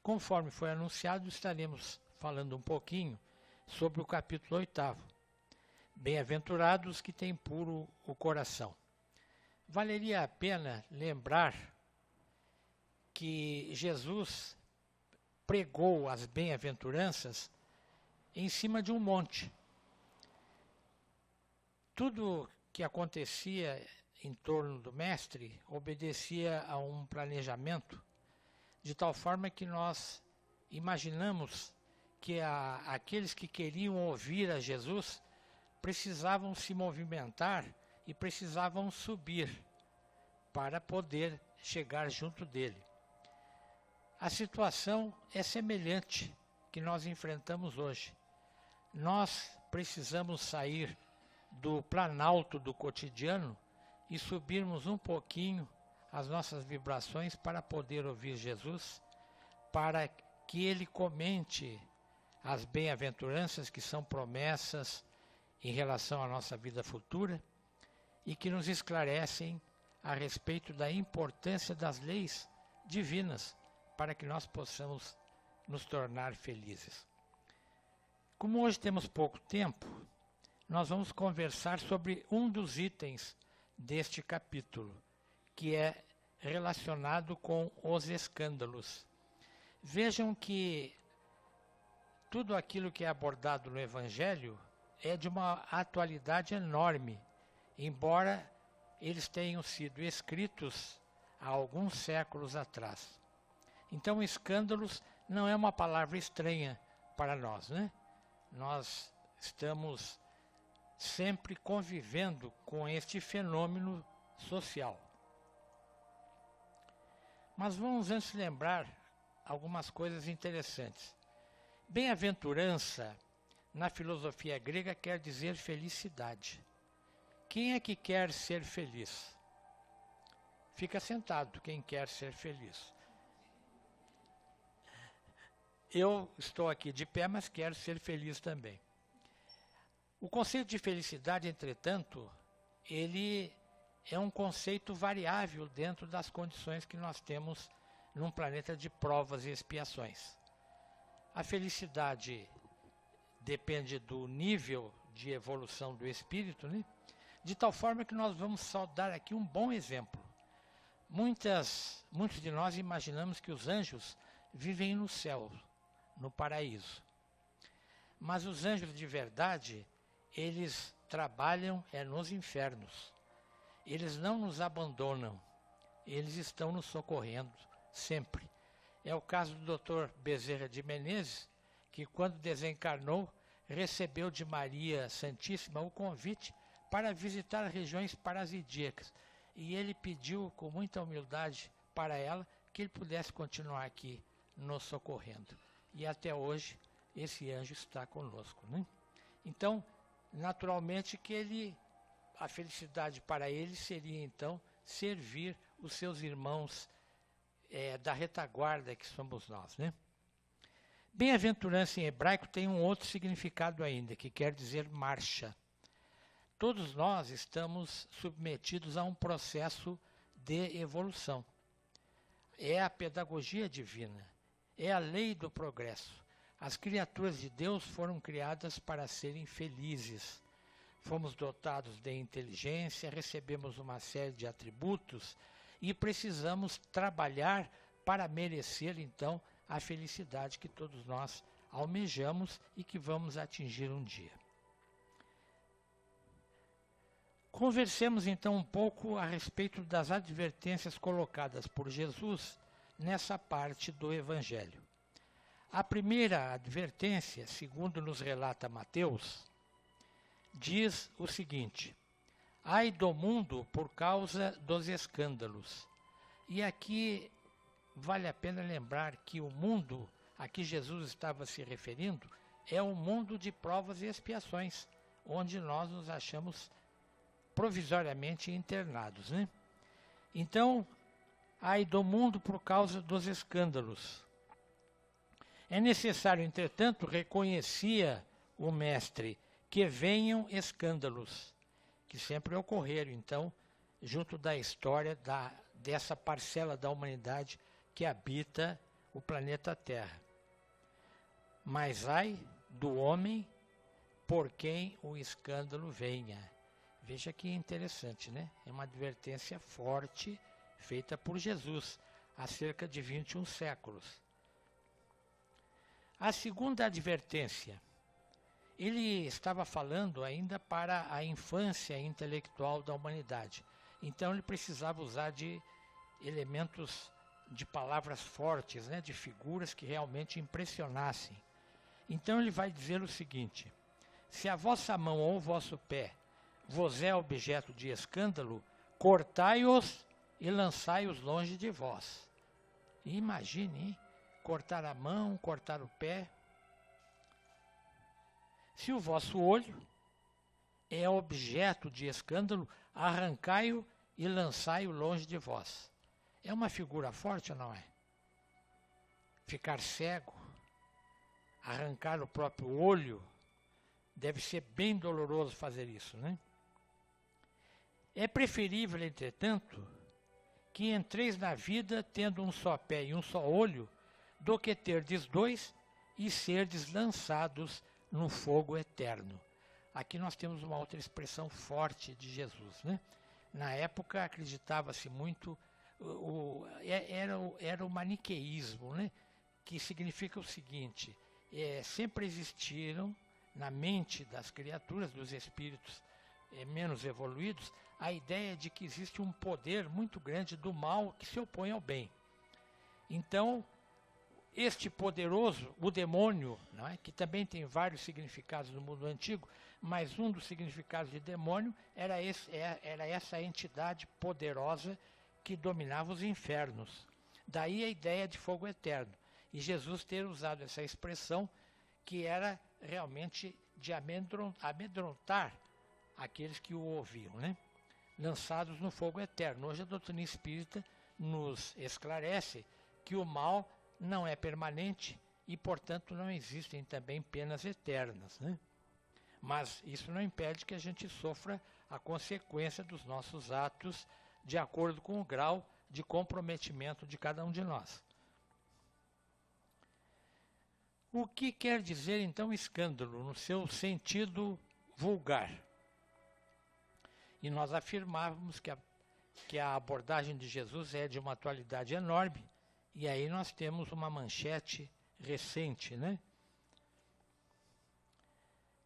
conforme foi anunciado, estaremos falando um pouquinho sobre o capítulo 8º. Bem-aventurados que têm puro o coração. Valeria a pena lembrar que Jesus pregou as bem-aventuranças em cima de um monte. Tudo que acontecia em torno do Mestre obedecia a um planejamento, de tal forma que nós imaginamos que aqueles que queriam ouvir a Jesus precisavam se movimentar e precisavam subir para poder chegar junto dele. A situação é semelhante que nós enfrentamos hoje. Nós precisamos sair do planalto do cotidiano e subirmos um pouquinho as nossas vibrações para poder ouvir Jesus, para que ele comente as bem-aventuranças que são promessas em relação à nossa vida futura e que nos esclarecem a respeito da importância das leis divinas para que nós possamos nos tornar felizes. Como hoje temos pouco tempo, nós vamos conversar sobre um dos itens deste capítulo, que é relacionado com os escândalos. Vejam que tudo aquilo que é abordado no Evangelho é de uma atualidade enorme, embora eles tenham sido escritos há alguns séculos atrás. Então, escândalos não é uma palavra estranha para nós, né? Nós estamos sempre convivendo com este fenômeno social. Mas vamos antes lembrar algumas coisas interessantes. Bem-aventurança, na filosofia grega, quer dizer felicidade. Quem é que quer ser feliz? Fica sentado quem quer ser feliz. Eu estou aqui de pé, mas quero ser feliz também. O conceito de felicidade, entretanto, ele é um conceito variável dentro das condições que nós temos num planeta de provas e expiações. A felicidade depende do nível de evolução do espírito, né? De tal forma que nós vamos só dar aqui um bom exemplo. Muitos de nós imaginamos que os anjos vivem no céu, no paraíso. Mas os anjos de verdade, eles trabalham nos infernos. Eles não nos abandonam, eles estão nos socorrendo sempre. É o caso do Dr. Bezerra de Menezes, que quando desencarnou, recebeu de Maria Santíssima o convite para visitar regiões paradisíacas. E ele pediu com muita humildade para ela que ele pudesse continuar aqui nos socorrendo. E até hoje esse anjo está conosco, né? Então, naturalmente que a felicidade para ele seria então servir os seus irmãos da retaguarda que somos nós, né? Bem-aventurança em hebraico tem um outro significado ainda, que quer dizer marcha. Todos nós estamos submetidos a um processo de evolução. É a pedagogia divina, é a lei do progresso. As criaturas de Deus foram criadas para serem felizes. Fomos dotados de inteligência, recebemos uma série de atributos e precisamos trabalhar para merecer, então, a felicidade que todos nós almejamos e que vamos atingir um dia. Conversemos então um pouco a respeito das advertências colocadas por Jesus nessa parte do Evangelho. A primeira advertência, segundo nos relata Mateus, diz o seguinte: ai do mundo por causa dos escândalos. E aqui vale a pena lembrar que o mundo a que Jesus estava se referindo é o mundo de provas e expiações, onde nós nos achamos provisoriamente internados, né? Então, ai do mundo por causa dos escândalos. É necessário, entretanto, reconhecia o mestre, que venham escândalos, que sempre ocorreram, então, junto da história dessa parcela da humanidade que habita o planeta Terra. Mas ai do homem por quem o escândalo venha. Veja que interessante, né? É uma advertência forte feita por Jesus há cerca de 21 séculos. A segunda advertência, ele estava falando ainda para a infância intelectual da humanidade. Então ele precisava usar de elementos, de palavras fortes, né? De figuras que realmente impressionassem. Então ele vai dizer o seguinte: se a vossa mão ou o vosso pé vos é objeto de escândalo, cortai-os e lançai-os longe de vós. Imagine, hein? Cortar a mão, cortar o pé. Se o vosso olho é objeto de escândalo, arrancai-o e lançai-o longe de vós. É uma figura forte ou não é? Ficar cego, arrancar o próprio olho, deve ser bem doloroso fazer isso, né? É preferível, entretanto, que entreis na vida tendo um só pé e um só olho, do que terdes dois e serdes lançados no fogo eterno. Aqui nós temos uma outra expressão forte de Jesus, né? Na época acreditava-se muito, era o maniqueísmo, né? Que significa o seguinte: sempre existiram na mente das criaturas, dos espíritos menos evoluídos, a ideia de que existe um poder muito grande do mal que se opõe ao bem. Então, este poderoso, o demônio, não é? Que também tem vários significados no mundo antigo, mas um dos significados de demônio era essa entidade poderosa que dominava os infernos. Daí a ideia de fogo eterno. E Jesus ter usado essa expressão que era realmente de amedrontar aqueles que o ouviam, né? Lançados no fogo eterno. Hoje a doutrina espírita nos esclarece que o mal não é permanente e, portanto, não existem também penas eternas, né? Mas isso não impede que a gente sofra a consequência dos nossos atos de acordo com o grau de comprometimento de cada um de nós. O que quer dizer, então, escândalo, no seu sentido vulgar? E nós afirmávamos que a abordagem de Jesus é de uma atualidade enorme, e aí nós temos uma manchete recente, né?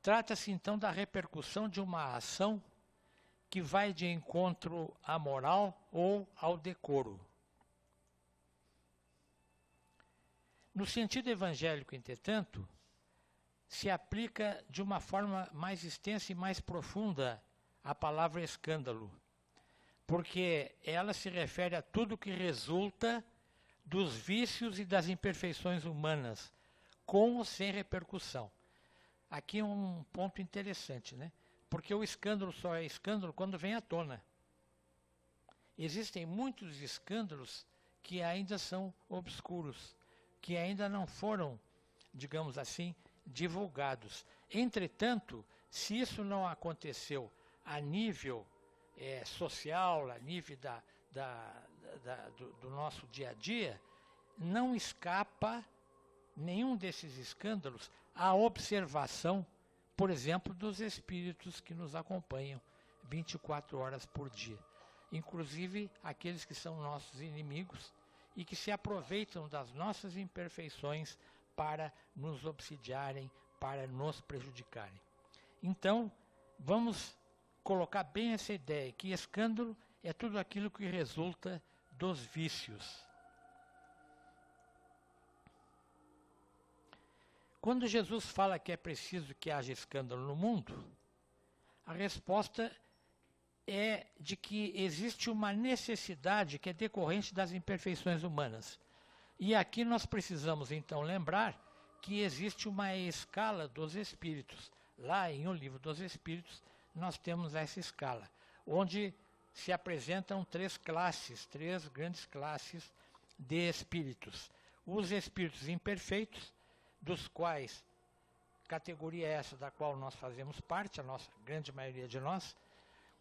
Trata-se, então, da repercussão de uma ação que vai de encontro à moral ou ao decoro. No sentido evangélico, entretanto, se aplica de uma forma mais extensa e mais profunda a palavra escândalo, porque ela se refere a tudo que resulta dos vícios e das imperfeições humanas, com ou sem repercussão. Aqui é um ponto interessante, né? Porque o escândalo só é escândalo quando vem à tona. Existem muitos escândalos que ainda são obscuros, que ainda não foram, digamos assim, divulgados. Entretanto, se isso não aconteceu a nível social, a nível do nosso dia a dia, não escapa nenhum desses escândalos à observação, por exemplo, dos espíritos que nos acompanham 24 horas por dia. Inclusive aqueles que são nossos inimigos e que se aproveitam das nossas imperfeições para nos obsidiarem, para nos prejudicarem. Então, vamos colocar bem essa ideia, que escândalo é tudo aquilo que resulta dos vícios. Quando Jesus fala que é preciso que haja escândalo no mundo, a resposta é de que existe uma necessidade que é decorrente das imperfeições humanas. E aqui nós precisamos então lembrar que existe uma escala dos espíritos. Lá em O Livro dos Espíritos nós temos essa escala, onde se apresentam três grandes classes de espíritos. Os espíritos imperfeitos, dos quais, categoria essa da qual nós fazemos parte, a nossa grande maioria de nós,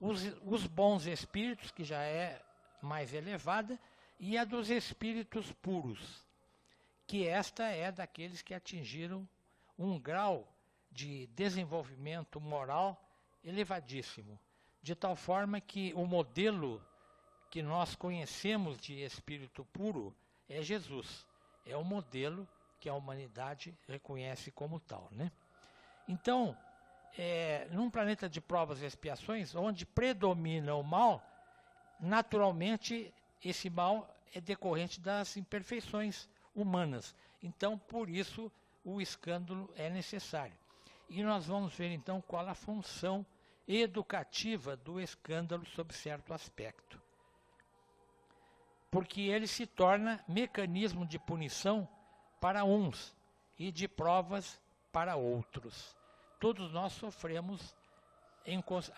os bons espíritos, que já é mais elevada, e a dos espíritos puros, que esta é daqueles que atingiram um grau de desenvolvimento moral elevadíssimo, de tal forma que o modelo que nós conhecemos de espírito puro é Jesus. É o modelo que a humanidade reconhece como tal, né? Então, num planeta de provas e expiações, onde predomina o mal, naturalmente esse mal é decorrente das imperfeições humanas. Então, por isso, o escândalo é necessário. E nós vamos ver então qual a função educativa do escândalo sob certo aspecto. Porque ele se torna mecanismo de punição para uns e de provas para outros. Todos nós sofremos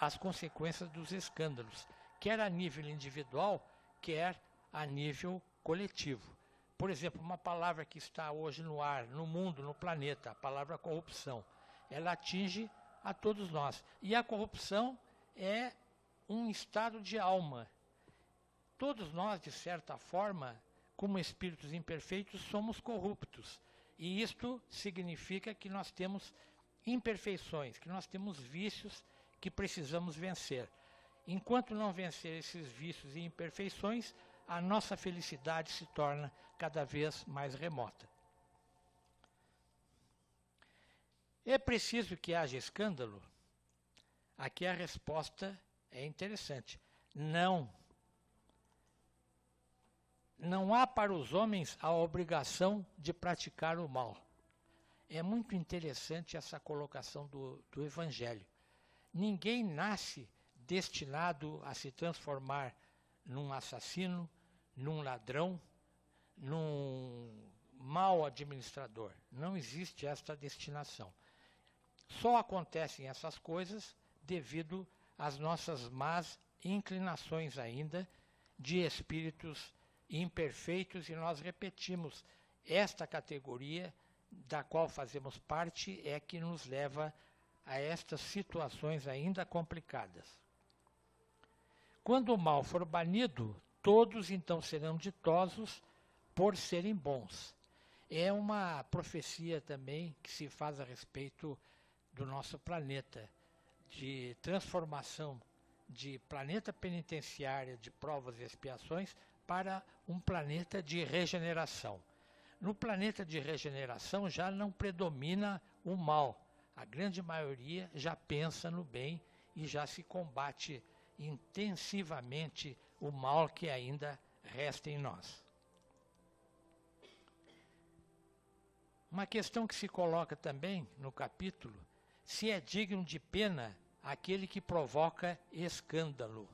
as consequências dos escândalos, quer a nível individual, quer a nível coletivo. Por exemplo, uma palavra que está hoje no ar, no mundo, no planeta, a palavra corrupção, ela atinge a todos nós. E a corrupção é um estado de alma. Todos nós, de certa forma, como espíritos imperfeitos, somos corruptos. E isto significa que nós temos imperfeições, que nós temos vícios que precisamos vencer. Enquanto não vencer esses vícios e imperfeições, a nossa felicidade se torna cada vez mais remota. É preciso que haja escândalo? Aqui a resposta é interessante. Não. Não há para os homens a obrigação de praticar o mal. É muito interessante essa colocação do Evangelho. Ninguém nasce destinado a se transformar num assassino, num ladrão, num mau administrador. Não existe esta destinação. Só acontecem essas coisas devido às nossas más inclinações ainda de espíritos imperfeitos, e nós repetimos, esta categoria da qual fazemos parte é que nos leva a estas situações ainda complicadas. Quando o mal for banido, todos então serão ditosos por serem bons. É uma profecia também que se faz a respeito do nosso planeta, de transformação de planeta penitenciário de provas e expiações para um planeta de regeneração. No planeta de regeneração já não predomina o mal. A grande maioria já pensa no bem e já se combate intensivamente o mal que ainda resta em nós. Uma questão que se coloca também no capítulo: se é digno de pena aquele que provoca escândalo.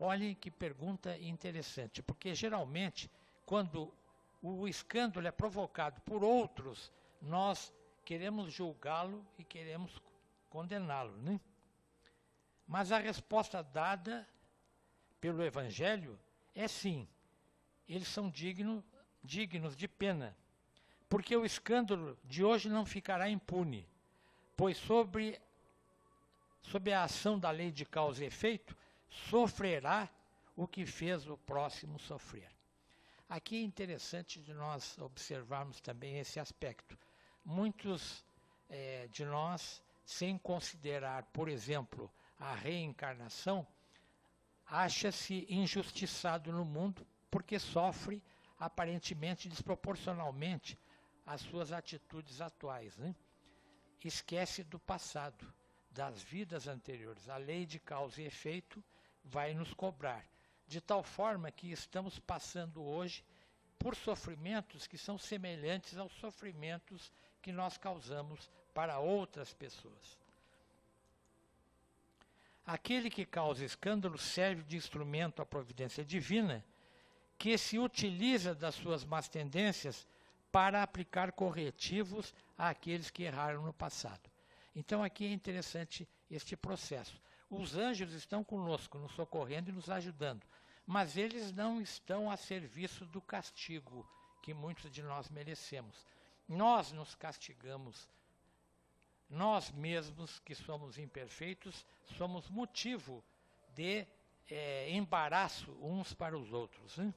Olhem que pergunta interessante, porque geralmente quando o escândalo é provocado por outros, nós queremos julgá-lo e queremos condená-lo, né? Mas a resposta dada pelo Evangelho é sim, eles são dignos de pena, porque o escândalo de hoje não ficará impune, pois sob a ação da lei de causa e efeito, sofrerá o que fez o próximo sofrer. Aqui é interessante de nós observarmos também esse aspecto. Muitos de nós, sem considerar, por exemplo, a reencarnação, acha-se injustiçado no mundo porque sofre aparentemente desproporcionalmente às suas atitudes atuais, né? Esquece do passado, das vidas anteriores. A lei de causa e efeito vai nos cobrar, de tal forma que estamos passando hoje por sofrimentos que são semelhantes aos sofrimentos que nós causamos para outras pessoas. Aquele que causa escândalo serve de instrumento à providência divina, que se utiliza das suas más tendências para aplicar corretivos àqueles que erraram no passado. Então aqui é interessante este processo. Os anjos estão conosco, nos socorrendo e nos ajudando, mas eles não estão a serviço do castigo que muitos de nós merecemos. Nós nos castigamos. Nós mesmos, que somos imperfeitos, somos motivo de embaraço uns para os outros, né?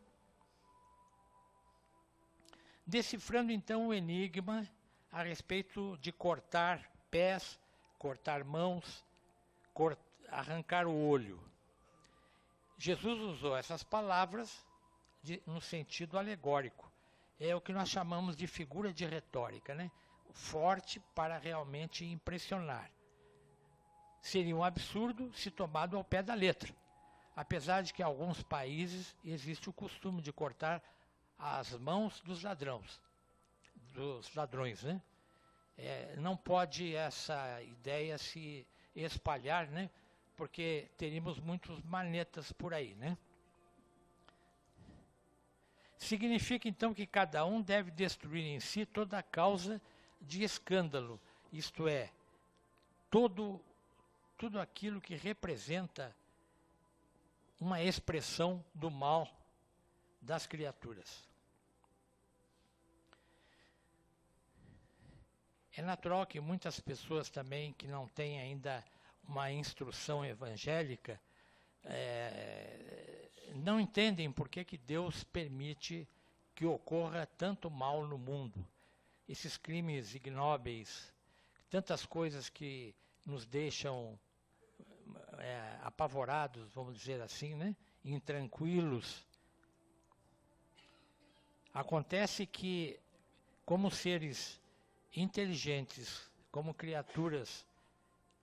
decifrando então o enigma a respeito de cortar pés, cortar mãos, arrancar o olho. Jesus usou essas palavras no sentido alegórico. É o que nós chamamos de figura de retórica, né? Forte para realmente impressionar. Seria um absurdo se tomado ao pé da letra. Apesar de que em alguns países existe o costume de cortar as mãos dos ladrões, né? Não pode essa ideia se espalhar, né? Porque teríamos muitos manetas por aí, né? Significa então que cada um deve destruir em si toda a causa de escândalo, isto é, tudo aquilo que representa uma expressão do mal das criaturas. É natural que muitas pessoas também que não têm ainda uma instrução evangélica não entendem por que Deus permite que ocorra tanto mal no mundo. Esses crimes ignóbeis, tantas coisas que nos deixam apavorados, vamos dizer assim, né? Intranquilos. Acontece que, como seres inteligentes, como criaturas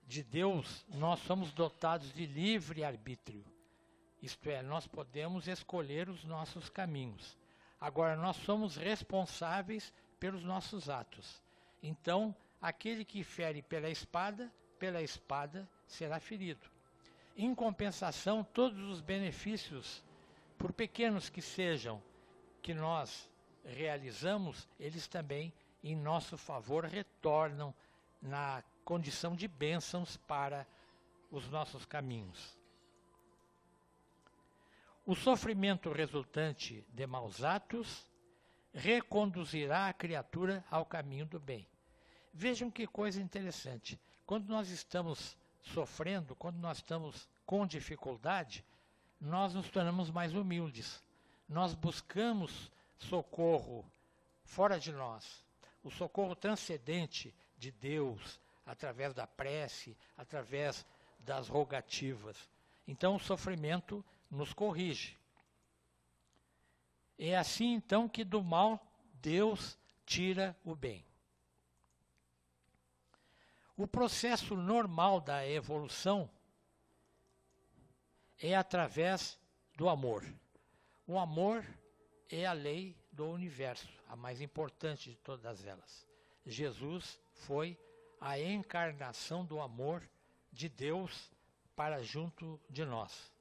de Deus, nós somos dotados de livre arbítrio. Isto é, nós podemos escolher os nossos caminhos. Agora, nós somos responsáveis pelos nossos atos. Então, aquele que fere pela espada será ferido. Em compensação, todos os benefícios, por pequenos que sejam, que nós realizamos, eles também, em nosso favor, retornam na condição de bênçãos para os nossos caminhos. O sofrimento resultante de maus atos reconduzirá a criatura ao caminho do bem. Vejam que coisa interessante. Quando nós estamos sofrendo, quando nós estamos com dificuldade, nós nos tornamos mais humildes. Nós buscamos socorro fora de nós. O socorro transcendente de Deus, através da prece, através das rogativas. Então o sofrimento nos corrige. É assim então que do mal Deus tira o bem. O processo normal da evolução é através do amor. O amor é a lei do universo, a mais importante de todas elas. Jesus foi a encarnação do amor de Deus para junto de nós.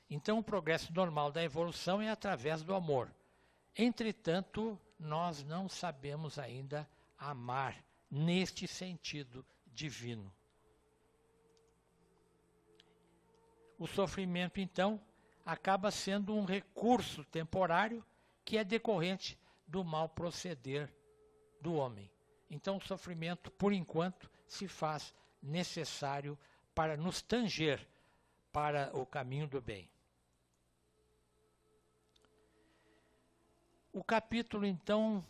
Então, o progresso normal da evolução é através do amor. Entretanto, nós não sabemos ainda amar neste sentido divino. O sofrimento, então, acaba sendo um recurso temporário que é decorrente do mau proceder do homem. Então, o sofrimento, por enquanto, se faz necessário para nos tanger para o caminho do bem. O capítulo, então,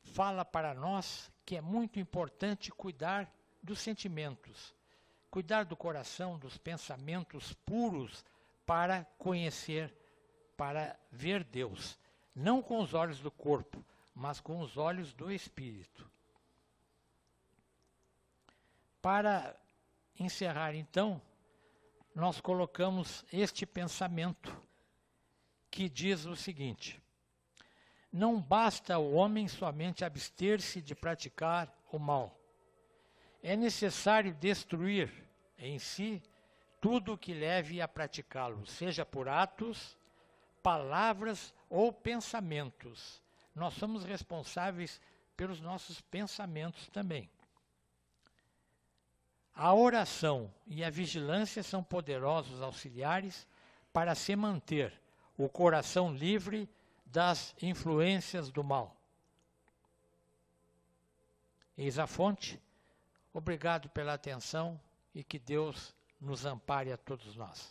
fala para nós que é muito importante cuidar dos sentimentos, cuidar do coração, dos pensamentos puros para conhecer, para ver Deus. Não com os olhos do corpo, mas com os olhos do Espírito. Para encerrar, então, nós colocamos este pensamento que diz o seguinte: não basta ao homem somente abster-se de praticar o mal. É necessário destruir em si tudo o que leve a praticá-lo, seja por atos, palavras ou pensamentos. Nós somos responsáveis pelos nossos pensamentos também. A oração e a vigilância são poderosos auxiliares para se manter o coração livre das influências do mal. Eis a fonte. Obrigado pela atenção e que Deus nos ampare a todos nós.